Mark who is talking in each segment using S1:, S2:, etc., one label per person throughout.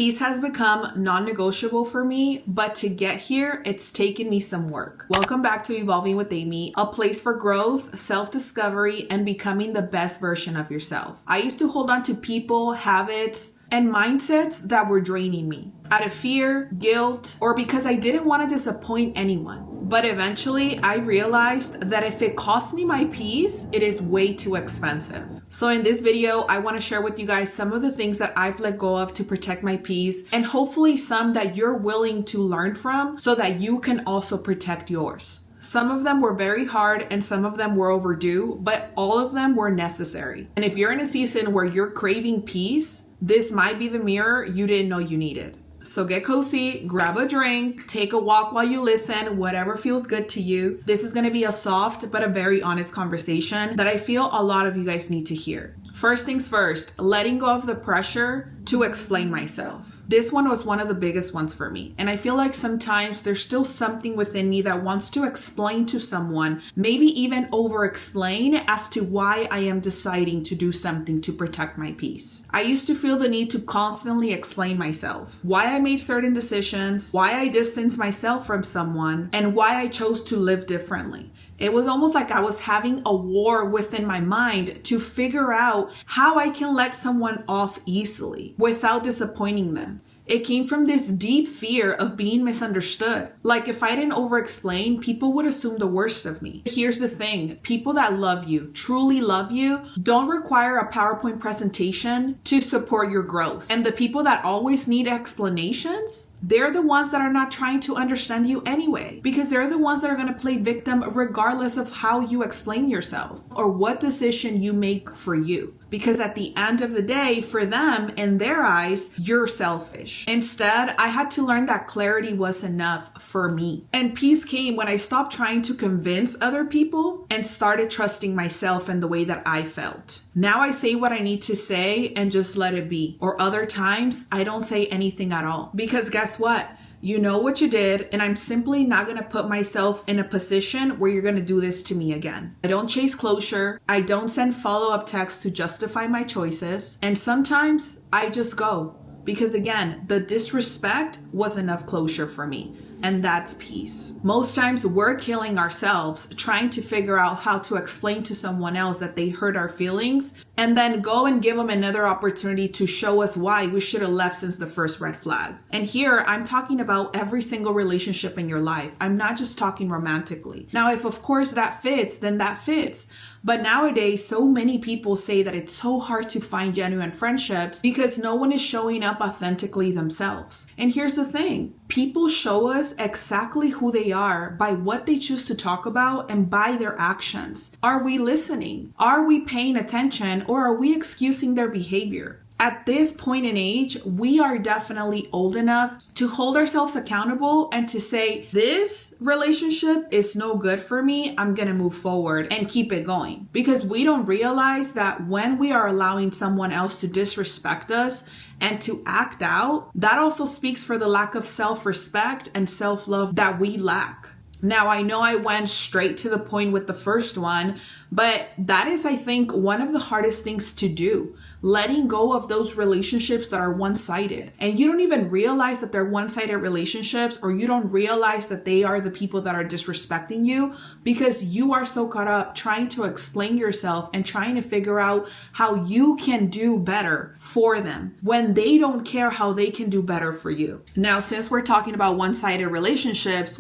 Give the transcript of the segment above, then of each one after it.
S1: Peace has become non-negotiable for me, but to get here, it's taken me some work. Welcome back to Evolving with Amy, a place for growth, self-discovery, and becoming the best version of yourself. I used to hold on to people, habits, and mindsets that were draining me out of fear, guilt, or because I didn't want to disappoint anyone. But eventually I realized that if it costs me my peace, it is way too expensive. So in this video, I want to share with you guys some of the things that I've let go of to protect my peace, and hopefully some that you're willing to learn from so that you can also protect yours. Some of them were very hard and some of them were overdue, but all of them were necessary. And if you're in a season where you're craving peace, this might be the mirror you didn't know you needed. So get cozy, grab a drink, take a walk while you listen, whatever feels good to you. This is going to be a soft but a very honest conversation that I feel a lot of you guys need to hear. First things first, letting go of the pressure to explain myself. This one was one of the biggest ones for me. And I feel like sometimes there's still something within me that wants to explain to someone, maybe even over-explain as to why I am deciding to do something to protect my peace. I used to feel the need to constantly explain myself, why I made certain decisions, why I distanced myself from someone, and why I chose to live differently. It was almost like I was having a war within my mind to figure out how I can let someone off easily without disappointing them. It came from this deep fear of being misunderstood. Like if I didn't over-explain, people would assume the worst of me. Here's the thing, people that love you, truly love you, don't require a PowerPoint presentation to support your growth. And the people that always need explanations, they're the ones that are not trying to understand you anyway, because they're the ones that are going to play victim regardless of how you explain yourself or what decision you make for you. Because at the end of the day, for them, in their eyes, you're selfish. Instead, I had to learn that clarity was enough for me. And peace came when I stopped trying to convince other people and started trusting myself and the way that I felt. Now I say what I need to say and just let it be. Or other times, I don't say anything at all. Because guess what? You know what you did, and I'm simply not going to put myself in a position where you're going to do this to me again. I don't chase closure. I don't send follow-up texts to justify my choices. And sometimes I just go. Because again, the disrespect was enough closure for me. And that's peace. Most times we're killing ourselves trying to figure out how to explain to someone else that they hurt our feelings and then go and give them another opportunity to show us why we should have left since the first red flag. And here I'm talking about every single relationship in your life. I'm not just talking romantically. Now, if of course that fits, then that fits. But nowadays, so many people say that it's so hard to find genuine friendships because no one is showing up authentically themselves. And here's the thing, people show us exactly who they are by what they choose to talk about and by their actions. Are we listening? Are we paying attention, or are we excusing their behavior? At this point in age, we are definitely old enough to hold ourselves accountable and to say, this relationship is no good for me. I'm going to move forward and keep it going. Because we don't realize that when we are allowing someone else to disrespect us and to act out, that also speaks for the lack of self-respect and self-love that we lack. Now, I know I went straight to the point with the first one, but that is, I think, one of the hardest things to do. Letting go of those relationships that are one-sided. And you don't even realize that they're one-sided relationships, or you don't realize that they are the people that are disrespecting you because you are so caught up trying to explain yourself and trying to figure out how you can do better for them when they don't care how they can do better for you. Now, since we're talking about one-sided relationships,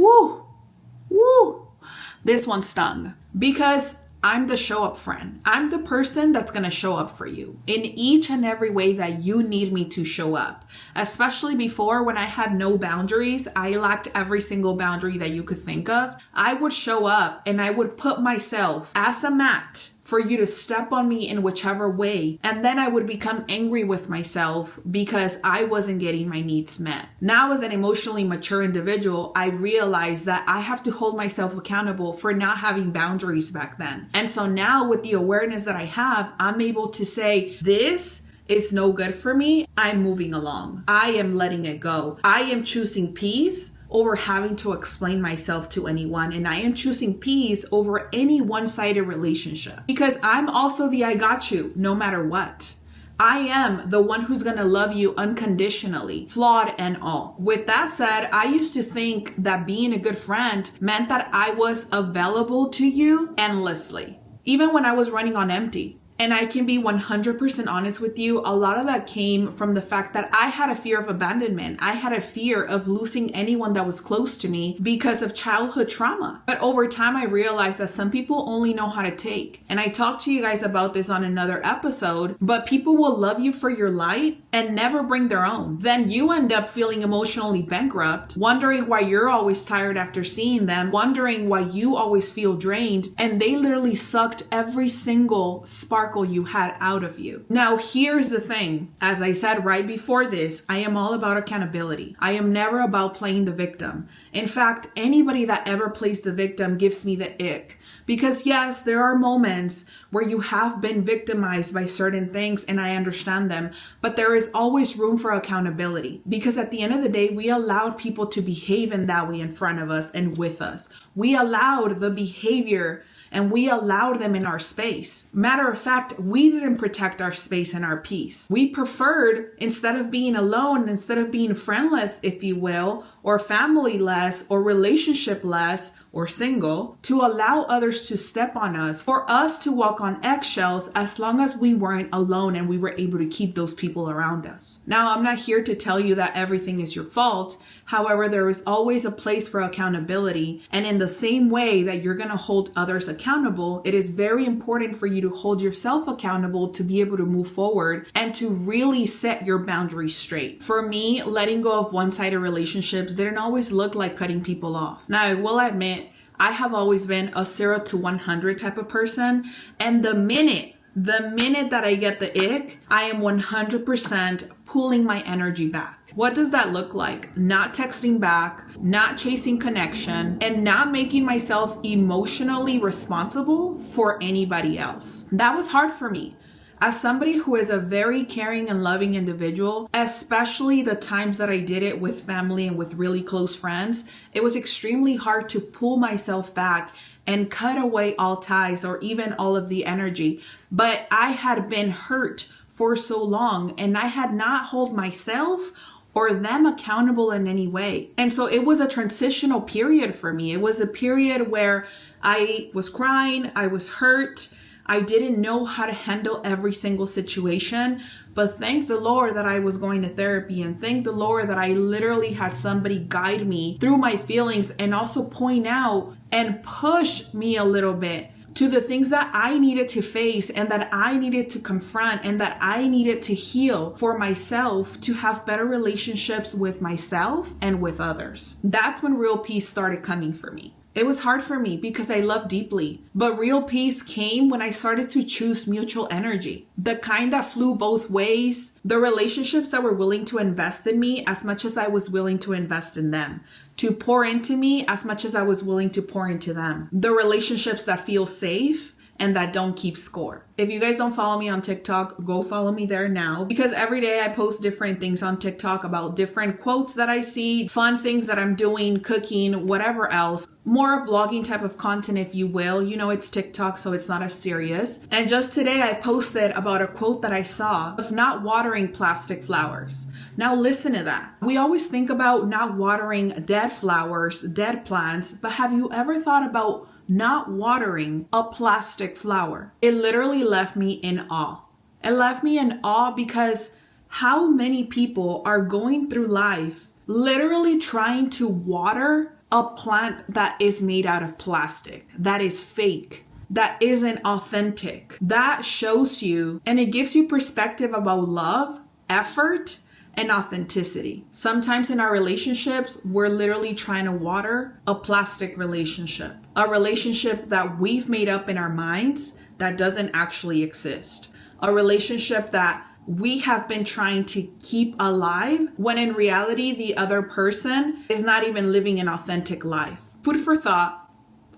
S1: this one stung because I'm the show up friend. I'm the person that's going to show up for you in each and every way that you need me to show up. Especially before, when I had no boundaries, I lacked every single boundary that you could think of. I would show up and I would put myself as a mat for you to step on me in whichever way. And then I would become angry with myself because I wasn't getting my needs met. Now, as an emotionally mature individual, I realize that I have to hold myself accountable for not having boundaries back then. And so now, with the awareness that I have, I'm able to say, this is no good for me. I'm moving along. I am letting it go. I am choosing peace over having to explain myself to anyone. And I am choosing peace over any one-sided relationship because I'm also the I got you no matter what. I am the one who's gonna love you unconditionally, flawed and all. With that said, I used to think that being a good friend meant that I was available to you endlessly, even when I was running on empty. And I can be 100% honest with you, a lot of that came from the fact that I had a fear of abandonment. I had a fear of losing anyone that was close to me because of childhood trauma. But over time, I realized that some people only know how to take. And I talked to you guys about this on another episode, but people will love you for your light and never bring their own. Then you end up feeling emotionally bankrupt, wondering why you're always tired after seeing them, wondering why you always feel drained, and they literally sucked every single spark you had out of you. Now, here's the thing. As I said right before this, I am all about accountability. I am never about playing the victim. In fact, anybody that ever plays the victim gives me the ick. Because yes, there are moments where you have been victimized by certain things and I understand them, but there is always room for accountability. Because at the end of the day, we allowed people to behave in that way in front of us and with us. We allowed the behavior and we allowed them in our space. Matter of fact, we didn't protect our space and our peace. We preferred, instead of being alone, instead of being friendless, if you will, or family-less, or relationship-less, or single, to allow others to step on us, for us to walk on eggshells as long as we weren't alone and we were able to keep those people around us. Now, I'm not here to tell you that everything is your fault. However, there is always a place for accountability. And in the same way that you're going to hold others accountable, it is very important for you to hold yourself accountable to be able to move forward and to really set your boundaries straight. For me, letting go of one-sided relationships didn't always look like cutting people off. Now, I will admit, I have always been a 0 to 100 type of person. And the minute that I get the ick, I am 100% pulling my energy back. What does that look like? Not texting back, not chasing connection, and not making myself emotionally responsible for anybody else. That was hard for me. As somebody who is a very caring and loving individual, especially the times that I did it with family and with really close friends, it was extremely hard to pull myself back and cut away all ties or even all of the energy. But I had been hurt for so long and I had not held myself or them accountable in any way. And so it was a transitional period for me. It was a period where I was crying, I was hurt, I didn't know how to handle every single situation, but thank the Lord that I was going to therapy, and thank the Lord that I literally had somebody guide me through my feelings and also point out and push me a little bit to the things that I needed to face and that I needed to confront and that I needed to heal for myself to have better relationships with myself and with others. That's when real peace started coming for me. It was hard for me because I love deeply, but real peace came when I started to choose mutual energy, the kind that flew both ways, the relationships that were willing to invest in me as much as I was willing to invest in them, to pour into me as much as I was willing to pour into them, the relationships that feel safe and that don't keep score. If you guys don't follow me on TikTok, go follow me there now, because every day I post different things on TikTok about different quotes that I see, fun things that I'm doing, cooking, whatever else. More vlogging type of content, if you will. You know, it's TikTok, so it's not as serious. And just today I posted about a quote that I saw of not watering plastic flowers. Now listen to that. We always think about not watering dead flowers, dead plants, but have you ever thought about not watering a plastic flower? It literally left me in awe. It left me in awe because how many people are going through life literally trying to water a plant that is made out of plastic, that is fake, that isn't authentic. That shows you and it gives you perspective about love, effort, and authenticity. Sometimes in our relationships, we're literally trying to water a plastic relationship, a relationship that we've made up in our minds that doesn't actually exist, a relationship that we have been trying to keep alive when in reality, the other person is not even living an authentic life. Food for thought,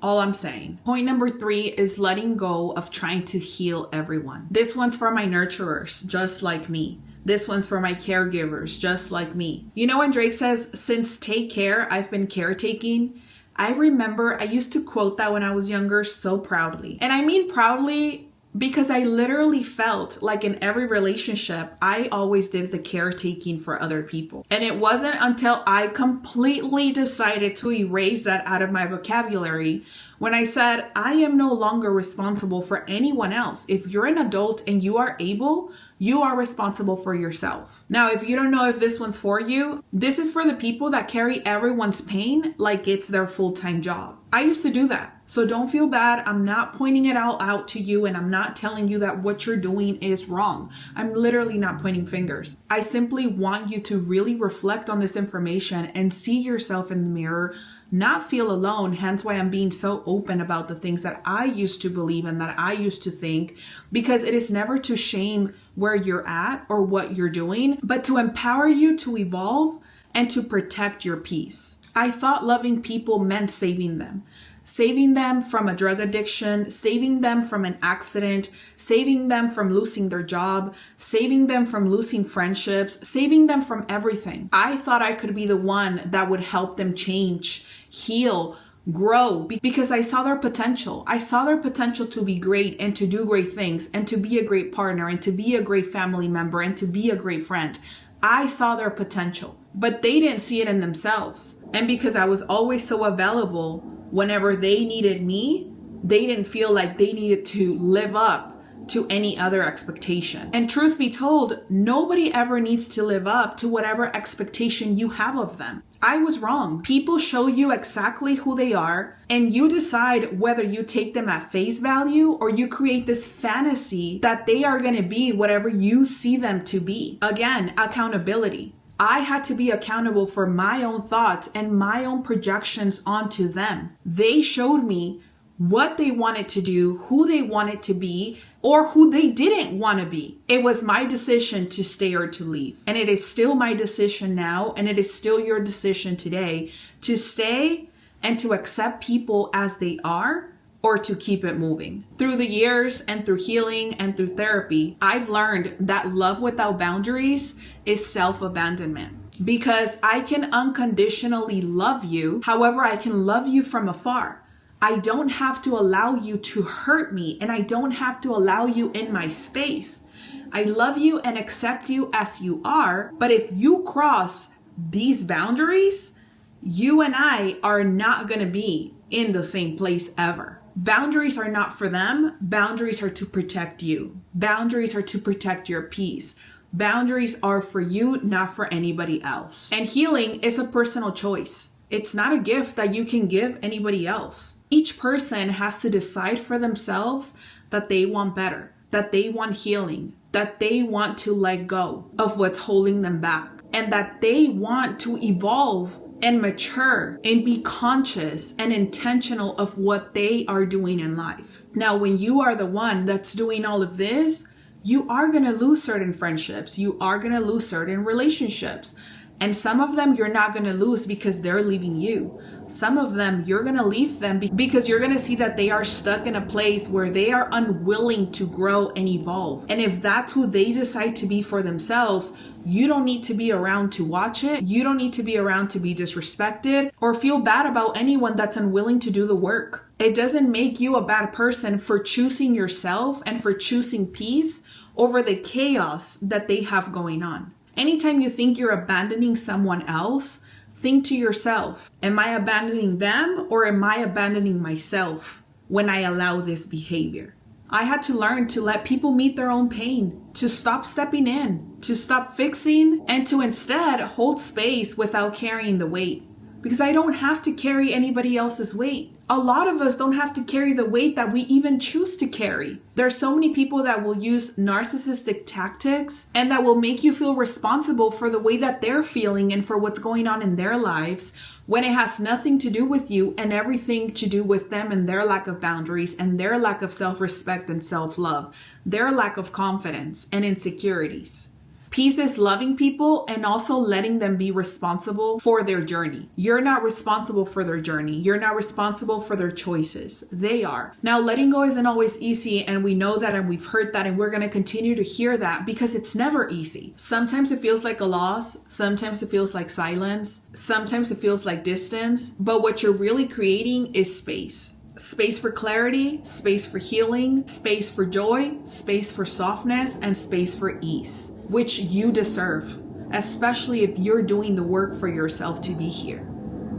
S1: all I'm saying. Point number 3 is letting go of trying to heal everyone. This one's for my nurturers, just like me. This one's for my caregivers, just like me. You know when Drake says, since take care, I've been caretaking? I remember I used to quote that when I was younger so proudly. And I mean proudly Because I literally felt like in every relationship, I always did the caretaking for other people. And it wasn't until I completely decided to erase that out of my vocabulary when I said, I am no longer responsible for anyone else. If you're an adult and you are able, you are responsible for yourself. Now, if you don't know if this one's for you, this is for the people that carry everyone's pain like it's their full-time job. I used to do that. So don't feel bad. I'm not pointing it all out to you, and I'm not telling you that what you're doing is wrong. I'm literally not pointing fingers. I simply want you to really reflect on this information and see yourself in the mirror, not feel alone. Hence why I'm being so open about the things that I used to believe and that I used to think, because it is never to shame where you're at or what you're doing, but to empower you to evolve and to protect your peace. I thought loving people meant saving them from a drug addiction, saving them from an accident, saving them from losing their job, saving them from losing friendships, saving them from everything. I thought I could be the one that would help them change, heal, grow, because I saw their potential. I saw their potential to be great and to do great things and to be a great partner and to be a great family member and to be a great friend. I saw their potential, but they didn't see it in themselves. And because I was always so available, whenever they needed me, they didn't feel like they needed to live up to any other expectation. And truth be told, nobody ever needs to live up to whatever expectation you have of them. I was wrong. People show you exactly who they are, and you decide whether you take them at face value or you create this fantasy that they are going to be whatever you see them to be. Again, accountability. I had to be accountable for my own thoughts and my own projections onto them. They showed me what they wanted to do, who they wanted to be, or who they didn't want to be. It was my decision to stay or to leave. And it is still my decision now, and it is still your decision today to stay and to accept people as they are, or to keep it moving. Through the years and through healing and through therapy, I've learned that love without boundaries is self-abandonment. Because I can unconditionally love you, however, I can love you from afar. I don't have to allow you to hurt me, and I don't have to allow you in my space. I love you and accept you as you are, but if you cross these boundaries, you and I are not going to be in the same place ever. Boundaries are not for them. Boundaries are to protect you. Boundaries are to protect your peace. Boundaries are for you, not for anybody else. And healing is a personal choice. It's not a gift that you can give anybody else. Each person has to decide for themselves that they want better, that they want healing, that they want to let go of what's holding them back, and that they want to evolve and mature and be conscious and intentional of what they are doing in life. Now, when you are the one that's doing all of this, you are going to lose certain friendships. You are going to lose certain relationships. And some of them you're not going to lose because they're leaving you. Some of them you're going to leave them because you're going to see that they are stuck in a place where they are unwilling to grow and evolve. And if that's who they decide to be for themselves, you don't need to be around to watch it. You don't need to be around to be disrespected or feel bad about anyone that's unwilling to do the work. It doesn't make you a bad person for choosing yourself and for choosing peace over the chaos that they have going on. Anytime you think you're abandoning someone else, think to yourself, am I abandoning them or am I abandoning myself when I allow this behavior? I had to learn to let people meet their own pain, to stop stepping in, to stop fixing, and to instead hold space without carrying the weight. Because I don't have to carry anybody else's weight. A lot of us don't have to carry the weight that we even choose to carry. There are so many people that will use narcissistic tactics and that will make you feel responsible for the way that they're feeling and for what's going on in their lives when it has nothing to do with you and everything to do with them and their lack of boundaries and their lack of self-respect and self-love, their lack of confidence and insecurities. Peace is loving people and also letting them be responsible for their journey. You're not responsible for their journey. You're not responsible for their choices. They are. Now, letting go isn't always easy, and we know that and we've heard that, and we're going to continue to hear that because it's never easy. Sometimes it feels like a loss. Sometimes it feels like silence. Sometimes it feels like distance. But what you're really creating is space. Space for clarity, space for healing, space for joy, space for softness, and space for ease, which you deserve, especially if you're doing the work for yourself to be here.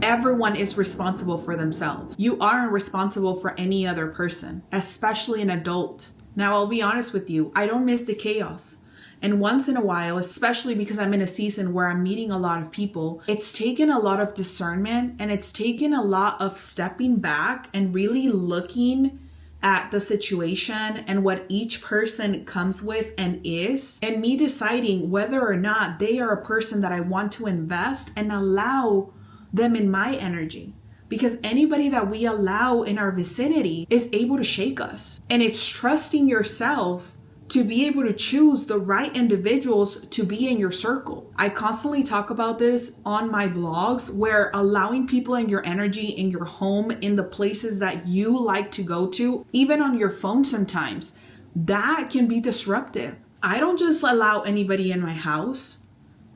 S1: Everyone is responsible for themselves. You aren't responsible for any other person, especially an adult. Now, I'll be honest with you, I don't miss the chaos. And once in a while, especially because I'm in a season where I'm meeting a lot of people, it's taken a lot of discernment and it's taken a lot of stepping back and really looking at the situation and what each person comes with and is, and me deciding whether or not they are a person that I want to invest and allow them in my energy. Because anybody that we allow in our vicinity is able to shake us. And it's trusting yourself to be able to choose the right individuals to be in your circle. I constantly talk about this on my vlogs, where allowing people in your energy, in your home, in the places that you like to go to, even on your phone sometimes, that can be disruptive. I don't just allow anybody in my house.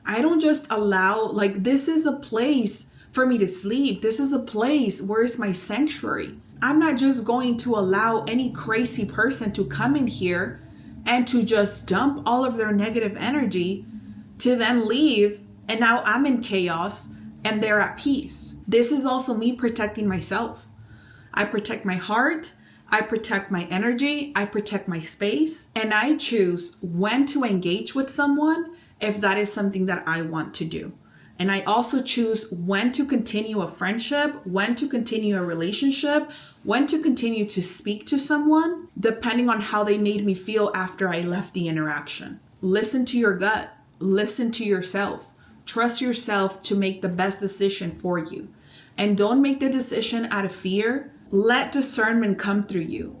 S1: I don't just allow, like, this is a place for me to sleep. This is a place where it's my sanctuary. I'm not just going to allow any crazy person to come in here and to just dump all of their negative energy to then leave, and now I'm in chaos and they're at peace. This is also me protecting myself. I protect my heart, I protect my energy, I protect my space, and I choose when to engage with someone if that is something that I want to do. And I also choose when to continue a friendship, when to continue a relationship, when to continue to speak to someone, depending on how they made me feel after I left the interaction. Listen to your gut. Listen to yourself. Trust yourself to make the best decision for you. And don't make the decision out of fear. Let discernment come through you.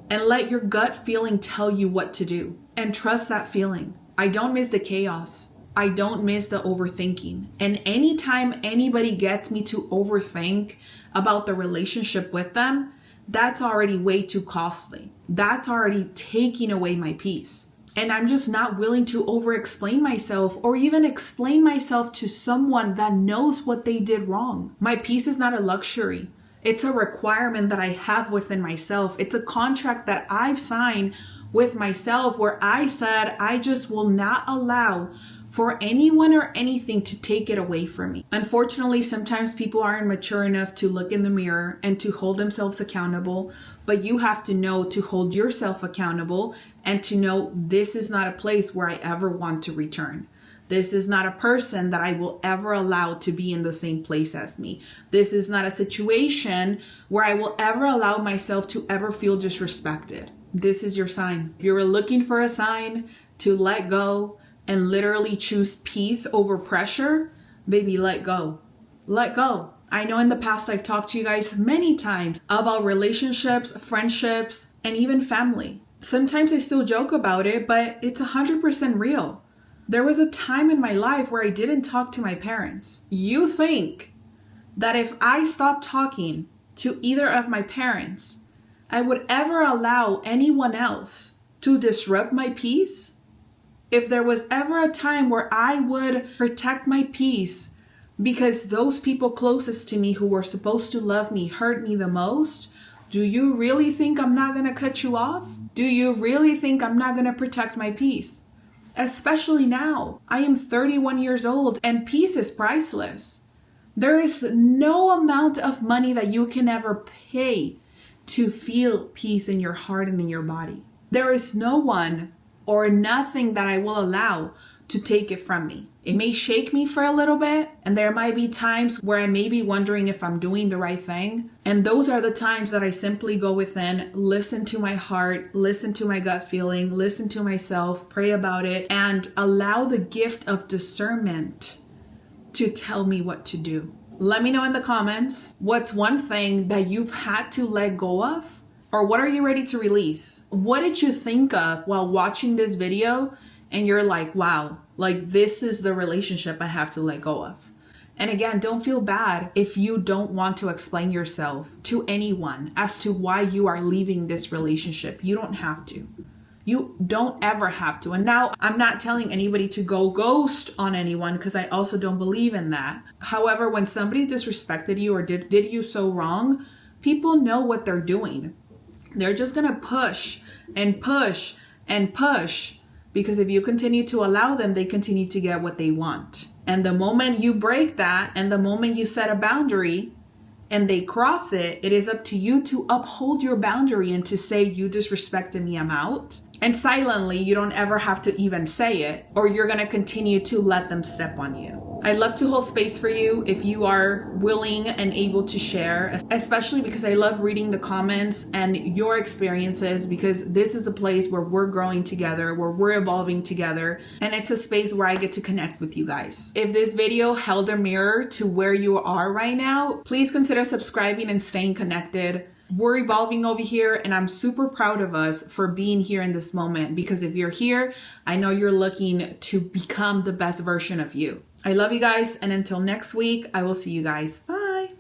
S1: And let your gut feeling tell you what to do. And trust that feeling. I don't miss the chaos. I don't miss the overthinking. And anytime anybody gets me to overthink about the relationship with them, that's already way too costly. That's already taking away my peace. And I'm just not willing to overexplain myself or even explain myself to someone that knows what they did wrong. My peace is not a luxury. It's a requirement that I have within myself. It's a contract that I've signed with myself where I said I just will not allow for anyone or anything to take it away from me. Unfortunately, sometimes people aren't mature enough to look in the mirror and to hold themselves accountable, but you have to know to hold yourself accountable and to know this is not a place where I ever want to return. This is not a person that I will ever allow to be in the same place as me. This is not a situation where I will ever allow myself to ever feel disrespected. This is your sign. If you're looking for a sign to let go and literally choose peace over pressure, baby, let go. Let go. I know in the past I've talked to you guys many times about relationships, friendships, and even family. Sometimes I still joke about it, but it's 100% real. There was a time in my life where I didn't talk to my parents. You think that if I stopped talking to either of my parents, I would ever allow anyone else to disrupt my peace? If there was ever a time where I would protect my peace because those people closest to me who were supposed to love me hurt me the most, do you really think I'm not going to cut you off? Do you really think I'm not going to protect my peace? Especially now. I am 31 years old and peace is priceless. There is no amount of money that you can ever pay to feel peace in your heart and in your body. There is no one or nothing that I will allow to take it from me. It may shake me for a little bit, and there might be times where I may be wondering if I'm doing the right thing. And those are the times that I simply go within, listen to my heart, listen to my gut feeling, listen to myself, pray about it, and allow the gift of discernment to tell me what to do. Let me know in the comments, what's one thing that you've had to let go of? Or what are you ready to release? What did you think of while watching this video and you're like, wow, like this is the relationship I have to let go of? And again, don't feel bad if you don't want to explain yourself to anyone as to why you are leaving this relationship. You don't have to. You don't ever have to. And now I'm not telling anybody to go ghost on anyone because I also don't believe in that. However, when somebody disrespected you or did you so wrong, people know what they're doing. They're just going to push and push and push, because if you continue to allow them, they continue to get what they want. And the moment you break that, and the moment you set a boundary and they cross it, it is up to you to uphold your boundary and to say, you disrespected me, I'm out. And silently, you don't ever have to even say it, or you're going to continue to let them step on you. I'd love to hold space for you if you are willing and able to share, especially because I love reading the comments and your experiences, because this is a place where we're growing together, where we're evolving together, and it's a space where I get to connect with you guys. If this video held a mirror to where you are right now, please consider subscribing and staying connected. We're evolving over here, and I'm super proud of us for being here in this moment, because if you're here, I know you're looking to become the best version of you. I love you guys, and until next week, I will see you guys. Bye.